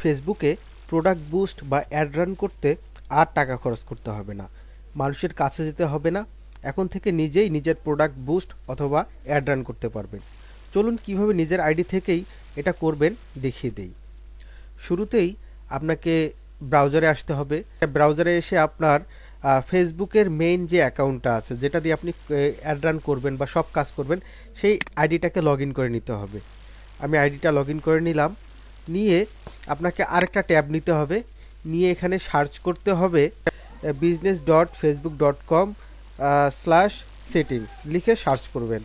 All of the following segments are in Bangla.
ফেসবুকে প্রোডাক্ট বুস্ট বা অ্যাড রান করতে আর টাকা খরচ করতে হবে না, মানুষের কাছে যেতে হবে না। এখন থেকে নিজেই নিজের প্রোডাক্ট বুস্ট অথবা অ্যাড রান করতে পারবেন। চলুন কিভাবে নিজের আইডি থেকেই এটা করবেন দেখিয়ে দেই। শুরুতেই আপনাকে ব্রাউজারে আসতে হবে। ব্রাউজারে এসে আপনার ফেসবুকের মেইন যে অ্যাকাউন্টটা আছে, যেটা দিয়ে আপনি অ্যাড রান করবেন বা সব কাজ করবেন, সেই আইডিটাকে লগ ইন করে নিতে হবে। আমি আইডিটা লগ ইন করে নিলাম। নিয়ে আপনাকে আরেকটা ট্যাব নিতে হবে। নিয়ে এখানে সার্চ করতে হবে business.facebook.com/settings লিখে সার্চ করবেন।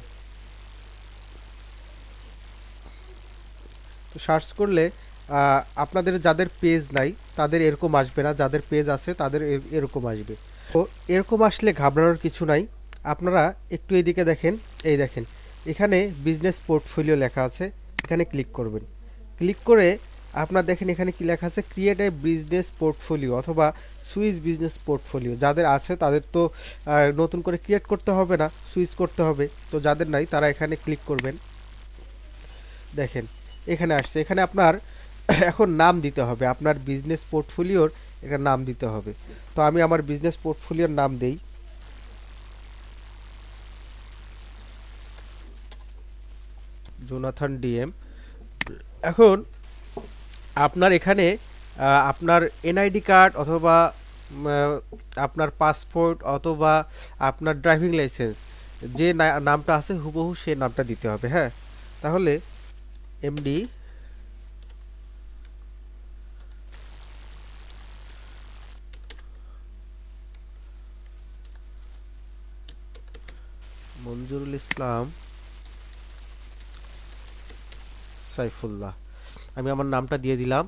তো সার্চ করলে আপনাদের যাদের পেজ নাই তাদের এরকম আসবে না, যাদের পেজ আছে তাদের এরকম আসবে। তো এরকম আসলে ঘাবড়ানোর কিছু নাই। আপনারা একটু এইদিকে দেখেন, এই দেখেন এখানে বিজনেস পোর্টফোলিও লেখা আছে, এখানে ক্লিক করবেন। ক্লিক করে আপনার দেখেন এখানে কি লেখা আছে, ক্রিয়েট এ বিজনেস পোর্টফোলিও অথবা সুইচ বিজনেস পোর্টফোলিও। যাদের আছে তাদের তো নতুন করে ক্রিয়েট করতে হবে না, সুইচ করতে হবে। তো যাদের নাই তারা এখানে ক্লিক করবেন। দেখেন এখানে আসছে, এখানে আপনার এখন নাম দিতে হবে, আপনার বিজনেস পোর্টফোলিওর একটা নাম দিতে হবে। তো আমি আমার বিজনেস পোর্টফোলিওর নাম দেই জোনাথন ডিএম। এখন আপনার এখানে আপনার এনআইডি কার্ড অথবা আপনার পাসপোর্ট অথবা আপনার ড্রাইভিং লাইসেন্স যে নামটা আছে হুবহু সে নামটা দিতে হবে। হ্যাঁ, তাহলে এমডি মঞ্জুরুল ইসলাম সাইফুল্লাহ, আমি আমার নামটা দিয়ে দিলাম।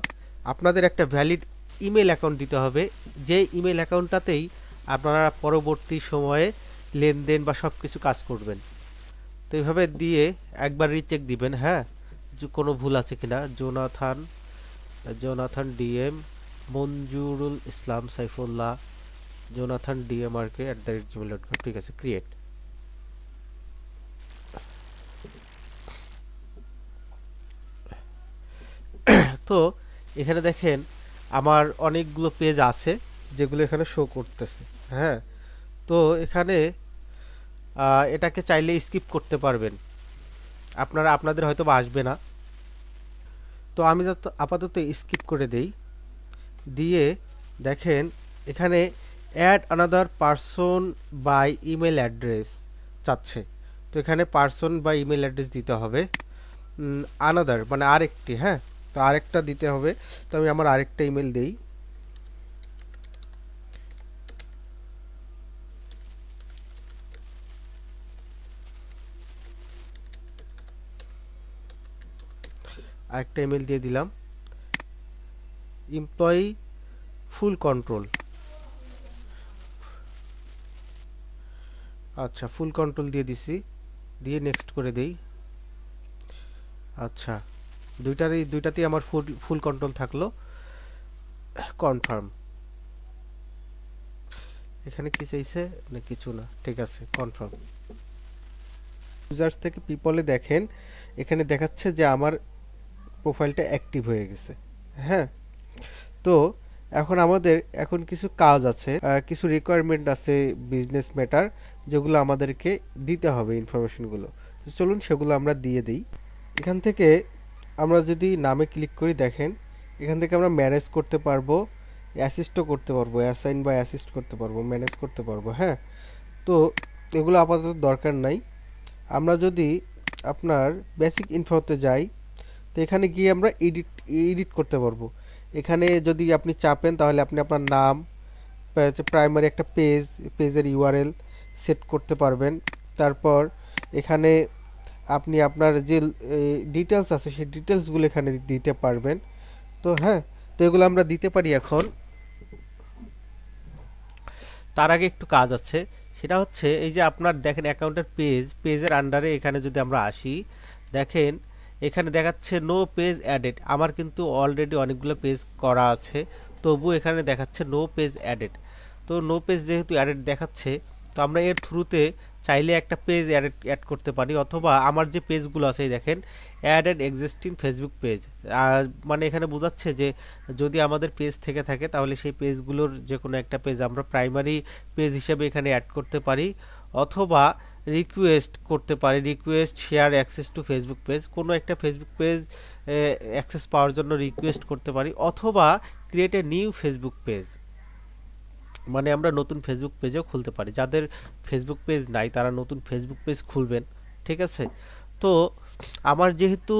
আপনাদের একটা ভ্যালিড ইমেল অ্যাকাউন্ট দিতে হবে, যে ইমেল অ্যাকাউন্টটাতেই আপনারা পরবর্তী সময়ে লেনদেন বা সব কিছু কাজ করবেন। তো এইভাবে দিয়ে একবার রিচেক দিবেন, হ্যাঁ, যে কোনো ভুল আছে কিনা। জোনাথান জোনাথন ডিএম মঞ্জুরুল ইসলাম সাইফুল্লাহ জোনাথন ডিএম আর কে @gmail.com। ঠিক আছে, ক্রিয়েট। তো এখানে দেখেন আমার অনেকগুলো পেজ আছে যেগুলো এখানে শো করতেছে। হ্যাঁ, তো এখানে এটাকে চাইলে স্কিপ করতে পারবেন, আপনাদের হয়তো বা আসবে না। তো আমি আপাতত স্কিপ করে দেই। দিয়ে দেখেন এখানে add another person by email address চাচ্ছে। তো এখানে পারসন বাই ইমেল অ্যাড্রেস দিতে হবে। আনাদার মানে আরেকটি, হ্যাঁ, তো আরেকটা দিতে হবে। তো আমি আমার আরেকটা ইমেল দেই। আরেকটা ইমেল দিয়ে দিলাম, এমপ্লয়ি ফুল কন্ট্রোল। আচ্ছা, ফুল কন্ট্রোল দিয়ে দিছি, দিয়ে নেক্সট করে দেই। আচ্ছা, দুইটাতেই আমার ফুল কন্ট্রোল থাকলো। কনফার্ম। এখানে কি চাইছে না, কিছু না, ঠিক আছে, কনফার্ম। ইউজার্স থেকে পিপলে দেখেন এখানে দেখাচ্ছে যে আমার প্রোফাইলটা অ্যাক্টিভ হয়ে গেছে। হ্যাঁ, তো এখন কিছু কাজ আছে, কিছু রিকোয়ারমেন্ট আছে বিজনেস ম্যাটার, যেগুলো আমাদেরকে দিতে হবে ইনফরমেশনগুলো। তো চলুন সেগুলো আমরা দিয়ে দিই। এখান থেকে আমরা যদি নামে ক্লিক করি, দেখেন এখান থেকে আমরা ম্যানেজ করতে পারবো, অ্যাসিস্টও করতে পারবো, অ্যাসাইন বা অ্যাসিস্ট করতে পারবো, ম্যানেজ করতে পারবো। হ্যাঁ, তো এগুলো আপাতত দরকার নাই। আমরা যদি আপনার বেসিক ইনফোতে যাই, তো এখানে গিয়ে আমরা এডিট করতে পারবো। এখানে যদি আপনি চাপেন তাহলে আপনি আপনার নাম, প্রাইমারি একটা পেজের ইউআরএল সেট করতে পারবেন। তারপর এখানে আপনি আপনার যে ডিটেলস আছে সেই ডিটেলসগুলো এখানে দিতে পারবেন। তো হ্যাঁ, তো এগুলো আমরা দিতে পারি এখন। তার আগে একটু কাজ আছে, সেটা হচ্ছে এই যে আপনার দেখেন অ্যাকাউন্টের পেজের আন্ডারে এখানে যদি আমরা আসি, দেখেন এখানে দেখাচ্ছে নো পেজ অ্যাডেড। আমার কিন্তু অলরেডি অনেকগুলো পেজ করা আছে, তবু এখানে দেখাচ্ছে নো পেজ অ্যাডেড। তো নো পেজ যেহেতু অ্যাডেড দেখাচ্ছে, তো তো আমরা এর থ্রুতে চাইলে একটা পেজ অ্যাড করতে পারি, অথবা আমার যে পেজগুলো আছে এই দেখেন add an existing Facebook page, মানে এখানে বোঝাচ্ছে যে যদি আমাদের পেজ থেকে থাকে তাহলে সেই পেজগুলোর যে কোনো একটা পেজ আমরা প্রাইমারি পেজ হিসেবে এখানে অ্যাড করতে পারি, অথবা রিকোয়েস্ট করতে পারি, request share access to Facebook page, কোনো একটা ফেসবুক পেজ অ্যাক্সেস পাওয়ার জন্য রিকোয়েস্ট করতে পারি, অথবা create a new Facebook page, মানে আমরা নতুন ফেসবুক পেজও খুলতে পারি। যাদের ফেসবুক পেজ নাই তারা নতুন ফেসবুক পেজ খুলবেন, ঠিক আছে। তো আমার যেহেতু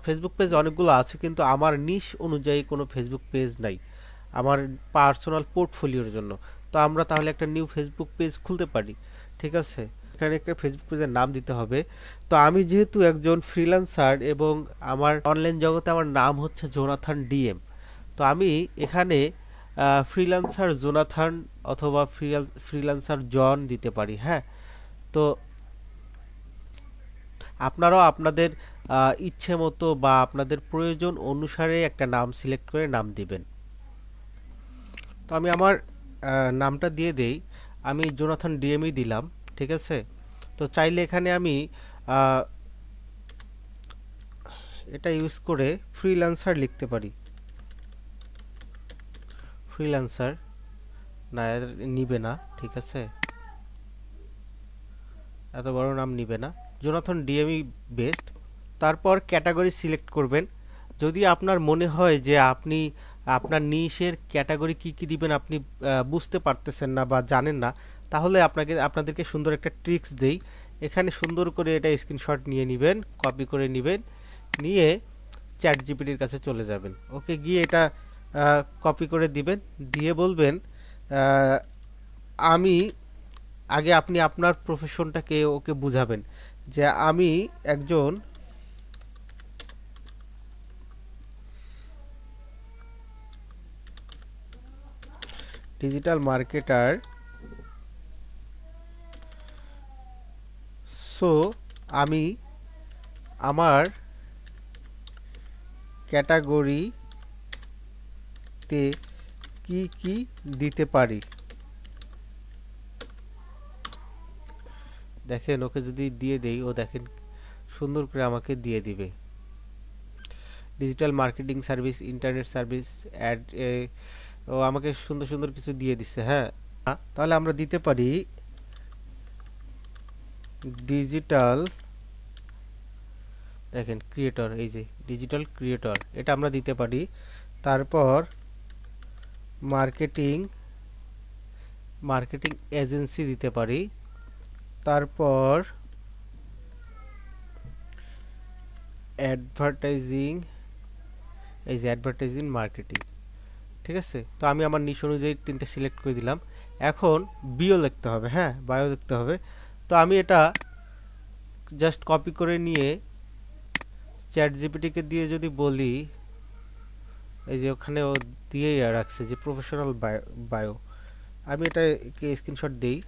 ফেসবুক পেজ অনেকগুলো আছে কিন্তু আমার নিশ অনুযায়ী কোনো ফেসবুক পেজ নাই আমার পার্সোনাল পোর্টফোলিওর জন্য, তো আমরা তাহলে একটা নিউ ফেসবুক পেজ খুলতে পারি, ঠিক আছে। এখানে একটা ফেসবুক পেজের নাম দিতে হবে। তো আমি যেহেতু একজন ফ্রিল্যান্সার এবং আমার অনলাইন জগতে আমার নাম হচ্ছে জোনাথন ডিএম, তো আমি এখানে ফ্রিল্যান্সার জোনাথন অথবা ফ্রিল্যান্সার জন দিতে পারি, হ্যাঁ। তো আপনারাও আপনাদের ইচ্ছে মতো বা আপনাদের প্রয়োজন অনুসারে একটা নাম সিলেক্ট করে নাম দিবেন। তো আমি আমার নামটা দিয়ে দেই, আমি জোনাথন ডিএমই দিলাম, ঠিক আছে। তো চাইলে এখানে আমি আহ, এটা ইউজ করে ফ্রিল্যান্সার লিখতে পারি, ফ্রিল্যান্সার না নিবে না, ঠিক আছে, এত বড় নাম নিবে না, জোনাথন ডিএমই বেস্ট। তারপর ক্যাটাগরি সিলেক্ট করবেন। যদি আপনার মনে হয় যে আপনি আপনার নিশের ক্যাটাগরি কি কি দিবেন আপনি বুঝতে পারতেছেন না বা জানেন না, তাহলে আপনাদেরকে সুন্দর একটা ট্রিক্স দেই। এখানে সুন্দর করে এটা স্ক্রিনশট নিয়ে নেবেন, কপি করে নেবেন, নিয়ে চ্যাট জিপিটির কাছে চলে যাবেন, ওকে, গিয়ে এটা কপি করে দিবেন, দিয়ে বলবেন আহ, আমি আগে আপনি আপনার প্রফেশনটাকে ওকে বুঝাবেন যে আমি একজন ডিজিটাল মার্কেটার, সো আমি আমার ক্যাটাগরিতে কি কি দিতে পারি। দেখেন ওকে যদি দিয়ে দেই, ও দেখেন সুন্দর করে আমাকে দিয়ে দিবে digital marketing service, internet service, ad, ও আমাকে সুন্দর সুন্দর কিছু দিয়ে দিচ্ছে, হ্যাঁ। তাহলে আমরা দিতে পারি ডিজিটাল, দেখেন ক্রিয়েটর, এই যে ডিজিটাল ক্রিয়েটর, এটা আমরা দিতে পারি। তারপর মার্কেটিং, মার্কেটিং এজেন্সি দিতে পারি। তারপর অ্যাডভার্টাইজিং, এই যে অ্যাডভার্টাইজিং মার্কেটিং, ঠিক আছে। তো আমি আমার নিশ অনুযায়ী তিনটে সিলেক্ট করে দিলাম। এখন বিও লিখতে হবে, হ্যাঁ, বায়ো লিখতে হবে। তো আমি এটা জাস্ট কপি করে নিয়ে চ্যাট জিপিটিকে দিয়ে যদি বলি, এই যে ওখানে ও দিয়েই রাখছে যে প্রফেশনাল বায়ো, আমি এটাকে স্ক্রিনশট দিই,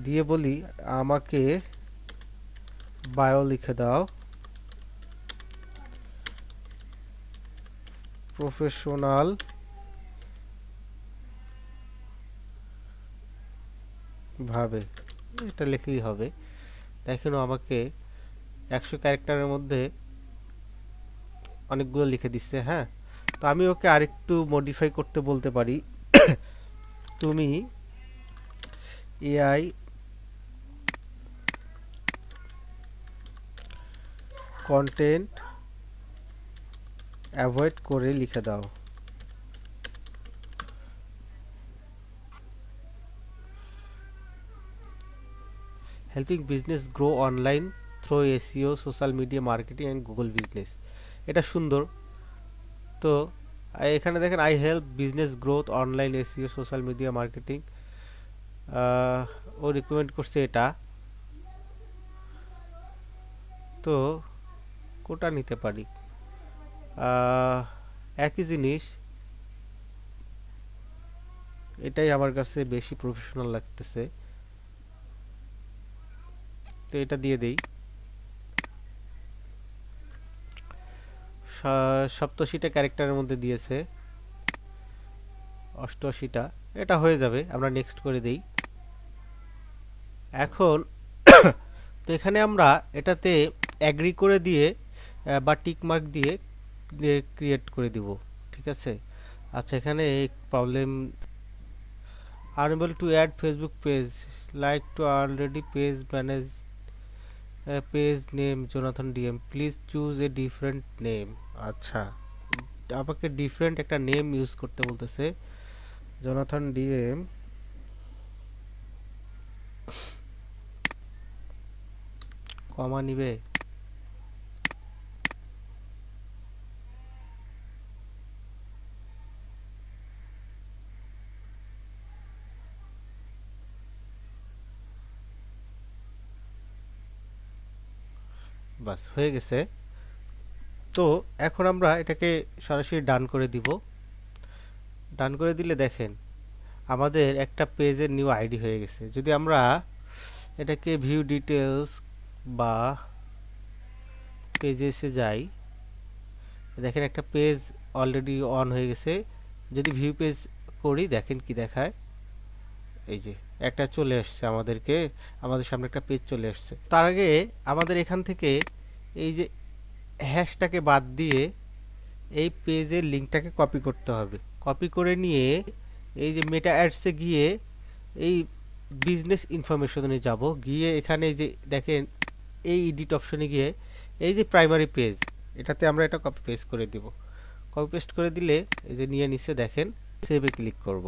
দিয়ে বলি আমাকে বায়ো লিখে দাও, প্রফেশনাল ভাবে, এটা লিখলেই হবে। দেখেন ও আমাকে 100 ক্যারেক্টারের মধ্যে অনেকগুলো লিখে দিচ্ছে, হ্যাঁ। তো আমি ওকে আরেকটু মডিফাই করতে বলতে পারি, তুমি এআই কন্টেন্ট অ্যাভয়েড করে লিখে দাও, helping business grow online through SEO, social media marketing and Google business, এটা সুন্দর। তো এখানে দেখেন I help business growth online SEO social media marketing, ও রিকমেন্ড করছে এটা। তো কোটা নিতে পারি, একই জিনিস, এটাই আমার কাছে বেশি প্রফেশনাল লাগতেছে, তো এটা দিয়ে দেই। 87টা ক্যারেক্টারের মধ্যে দিয়েছে, 88টা, এটা হয়ে যাবে, আমরা নেক্সট করে দেই। এখন তো এখানে আমরা এটাতে অ্যাগ্রি করে দিয়ে বা টিক মার্ক দিয়ে ক্রিয়েট করে দিব, ঠিক আছে। আচ্ছা, এখানে problem, unable to add Facebook page, like to already page manage page name Jonathan DM, please choose a different name। আচ্ছা, আমাকে ডিফারেন্ট একটা নেম ইউজ করতে বলতেছে, জোনাথন ডিএম কমা নিবে। বাস হয়ে গেছে। তো এখন আমরা এটাকে সরাসরি ডান করে দিব। ডান করে দিলে দেখেন আমাদের একটা পেজের নিউ আইডি হয়ে গেছে। যদি আমরা এটাকে ভিউ ডিটেলস বা পেজেসে যাই, দেখেন একটা পেজ অলরেডি অন হয়ে গেছে। যদি ভিউ পেজ করি দেখেন কি দেখায়, এই যে একটা চলে আসছে, আমাদের সামনে একটা পেজ চলে আসছে। তার আগে আমাদের এখান থেকে এই যে হ্যাশটাকে বাদ দিয়ে এই পেজের লিঙ্কটাকে কপি করতে হবে। কপি করে নিয়ে এই যে মেটা অ্যাডসে গিয়ে এই বিজনেস ইনফরমেশনে যাব, গিয়ে এখানে এই যে দেখেন এই এডিট অপশনে গিয়ে এই যে প্রাইমারি পেজ, এটাতে আমরা এটা কপি পেস্ট করে দিব। কপি পেস্ট করে দিলে এই যে নিয়ে নিচে দেখেন সেভে ক্লিক করব,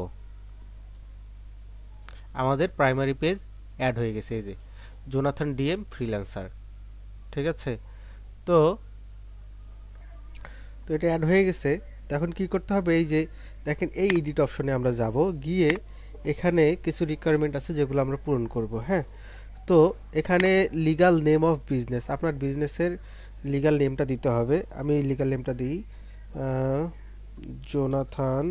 আমাদের প্রাইমারি পেজ অ্যাড হয়ে গেছে, এই যে জোনাথন ডিএম ফ্রিল্যান্সার, ঠিক আছে। তো তো এটা অ্যাড হয়ে গেছে। তো এখন কি করতে হবে, এই যে দেখেন এই এডিট অপশনে আমরা যাব, গিয়ে এখানে কিছু রিকোয়ারমেন্ট আছে যেগুলো আমরা পূরণ করব। হ্যাঁ, তো এখানে লিগ্যাল নেম অফ বিজনেস, আপনার বিজনেসের লিগ্যাল নেমটা দিতে হবে। আমি লিগ্যাল নেমটা দিই জোনাথন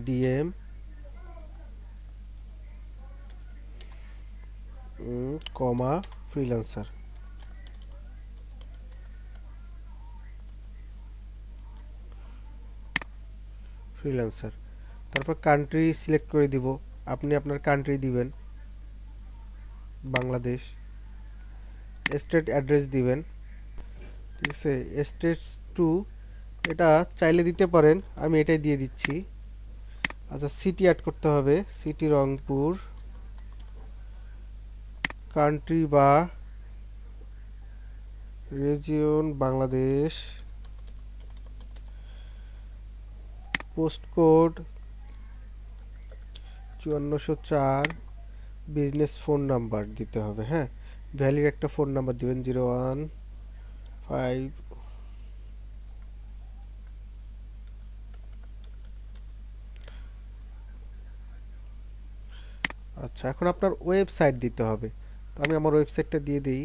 ডিএম কমা ফ্রিল্যান্সার। তারপর কান্ট্রি সিলেক্ট করে দিব, আপনি আপনার কান্ট্রি দিবেন বাংলাদেশ। স্টেট অ্যাড্রেস দিবেন, ঠিক আছে। স্টেট টু এটা চাইলে দিতে পারেন, আমি এটাই দিয়ে দিচ্ছি। আচ্ছা, সিটি অ্যাড করতে হবে, সিটি রংপুর। কান্ট্রি বা region Bangladesh. Post code 5404। Business phone number দিতে হবে, হ্যাঁ, ভ্যালিড একটা ফোন নাম্বার দিবেন 015। আচ্ছা, এখন আপনার ওয়েবসাইট দিতে হবে, তো আমি আমার ওয়েবসাইটটা দিয়ে দিই।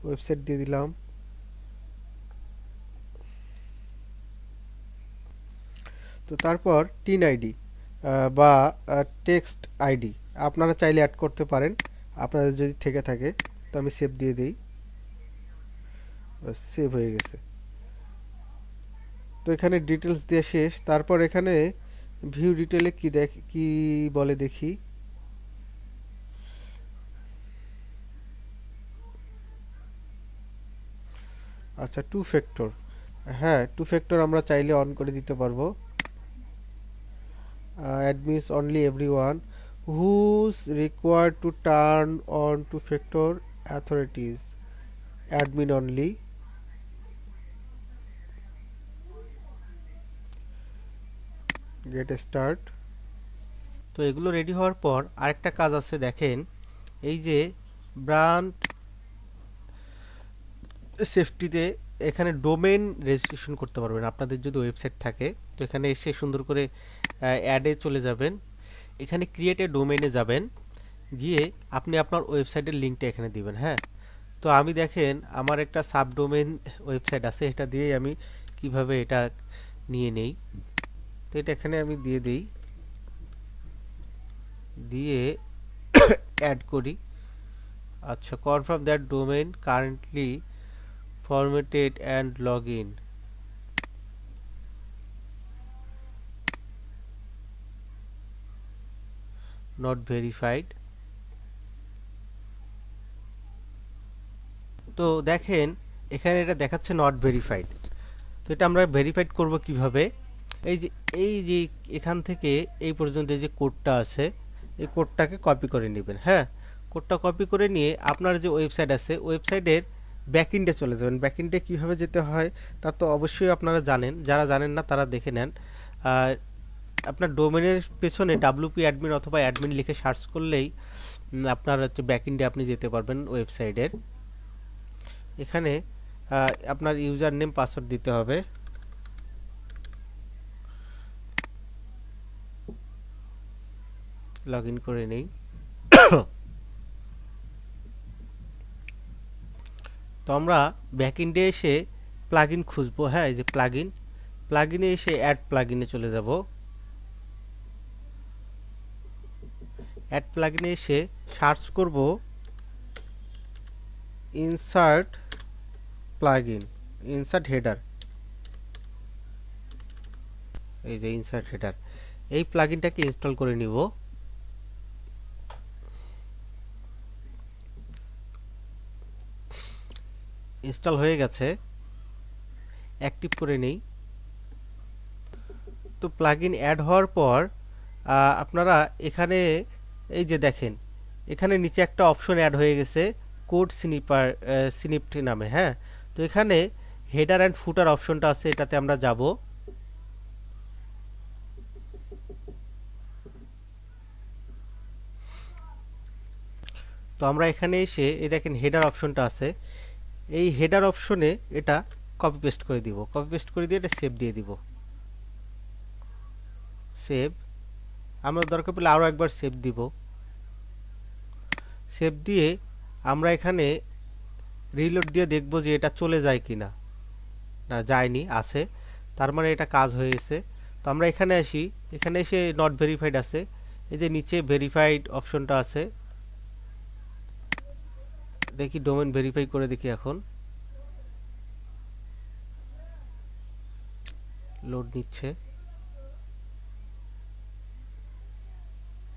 ওয়েবসাইট দিয়ে দিলাম। তো তারপর টিন আইডি বা টেক্সট আইডি আপনারা চাইলে অ্যাড করতে পারেন, আপনাদের যদি থেকে থাকে। তো আমি সেভ দিয়ে দিই, সেভ হয়ে গেছে। তো এখানে ডিটেলস দিয়ে শেষ। তারপর এখানে ভিউ ডিটেলে কি বলে দেখি। আচ্ছা, টু ফ্যাক্টর, হ্যাঁ টু ফ্যাক্টর আমরা চাইলে অন করে দিতে পারবো। admits only everyone who's required to turn on two factor authorities, admin only। get start। তো এগুলো রেডি হওয়ার পর আরেকটা কাজ আছে, দেখেন এই যে ব্র্যান্ড সেফটিতে এখানে ডোমেইন রেজিস্ট্রেশন করতে পারবেন আপনাদের যদি ওয়েবসাইট থাকে। তো এখানে এসে সুন্দর করে অ্যাডে চলে যাবেন, এখানে ক্রিয়েট এ ডোমেইনে যাবেন, গিয়ে আপনি আপনার ওয়েবসাইটের লিঙ্কটা এখানে দিবেন। হ্যাঁ, তো আমি দেখেন আমার একটা সাবডোমেইন ওয়েবসাইট আছে, এটা দিয়েই আমি কিভাবে এটা নিয়ে নেই। তো এটা এখানে আমি দিয়ে দিই, দিয়ে অ্যাড করি। আচ্ছা, confirm that domain currently formatted and login not verified। তো দেখেন এখানে এটা দেখাচ্ছে নট ভেরিফাইড। তো এটা আমরা ভেরিফাইড করব কিভাবে? এই যে এই যে এখান থেকে এই পর্যন্ত যে কোডটা আছে এই কোডটাকে কপি করে নেবেন। হ্যাঁ, কোডটা কপি করে নিয়ে আপনার যে ওয়েবসাইট আছে ওয়েবসাইটের ব্যাকএন্ডে চলে যাবেন। ব্যাকএন্ডে কিভাবে যেতে হয় তা তো অবশ্যই আপনারা জানেন, যারা জানেন না তারা দেখে নেন। আর আপনার ডোমেনের পেছনে WP অ্যাডমিন অথবা অ্যাডমিন লিখে সার্চ করলেই আপনার হচ্ছে ব্যাকএন্ডে আপনি যেতে পারবেন ওয়েবসাইটের। এখানে আপনার ইউজার নেম পাসওয়ার্ড দিতে হবে। লগ ইন করে নেই। তো আমরা ব্যাকএন্ডে এসে প্লাগইন খুঁজবো। হ্যাঁ, এই যে প্লাগইনে এসে অ্যাড প্লাগইনে চলে যাব। অ্যাড প্লাগইনে এসে সার্চ করব ইনসার্ট প্লাগইন, ইনসার্ট হেডার। এই যে ইনসার্ট হেডার, এই প্লাগইনটাকে ইনস্টল করে নিব। ইনস্টল হয়ে গেছে, অ্যাক্টিভ করে নেই। তো প্লাগইন অ্যাড হওয়ার পর আপনারা এখানে এই যে দেখেন এখানে নিচে একটা অপশন অ্যাড হয়ে গেছে কোড স্নিপট নামে। হ্যাঁ, তো এখানে হেডার অ্যান্ড ফুটার অপশনটা আছে, এটাতে আমরা যাব। তো আমরা এখানে এসে এই দেখেন হেডার অপশনটা আছে, এই হেডার অপশনে এটা কপি পেস্ট করে দিব। কপি পেস্ট করে দিয়ে এটা সেভ দিয়ে দিব। সেভ, আমরা দরকার পড়লে আরও একবার সেভ দিব। সেভ দিয়ে আমরা এখানে রিলোড দিয়ে দেখব যে এটা চলে যায় কিনা। না, যায়নি, আছে, তার মানে এটা কাজ হয়ে গেছে। তো আমরা এখানে আসি, এখানে এসে নট ভেরিফাইড আছে, এই যে নিচে ভেরিফাইড অপশনটা আছে, দেখি ডোমেন ভেরিফাই করে দেখি। এখন লোড নিচ্ছে,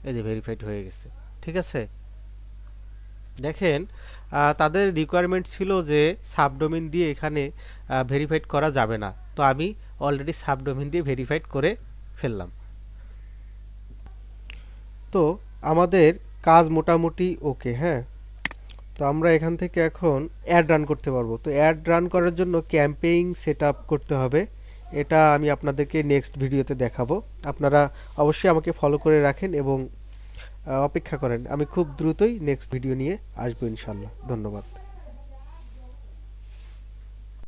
এই যে ভেরিফাইড হয়ে গেছে। ঠিক আছে, দেখেন তাদের রিকোয়ারমেন্ট ছিল যে সাবডোমেন দিয়ে এখানে ভেরিফাইড করা যাবে না, তো আমি অলরেডি সাবডোমেন দিয়ে ভেরিফাইড করে ফেললাম। তো আমাদের কাজ মোটামুটি ওকে। হ্যাঁ, তো আমরা এখান থেকে এখন অ্যাড রান করতে পারবো। তো অ্যাড রান করার জন্য ক্যাম্পেইন সেট আপ করতে হবে, এটা আমি আপনাদেরকে নেক্সট ভিডিওতে দেখাবো। আপনারা অবশ্যই আমাকে ফলো করে রাখেন এবং অপেক্ষা করেন, আমি খুব দ্রুতই নেক্সট ভিডিও নিয়ে আসবো ইনশাল্লাহ। ধন্যবাদ।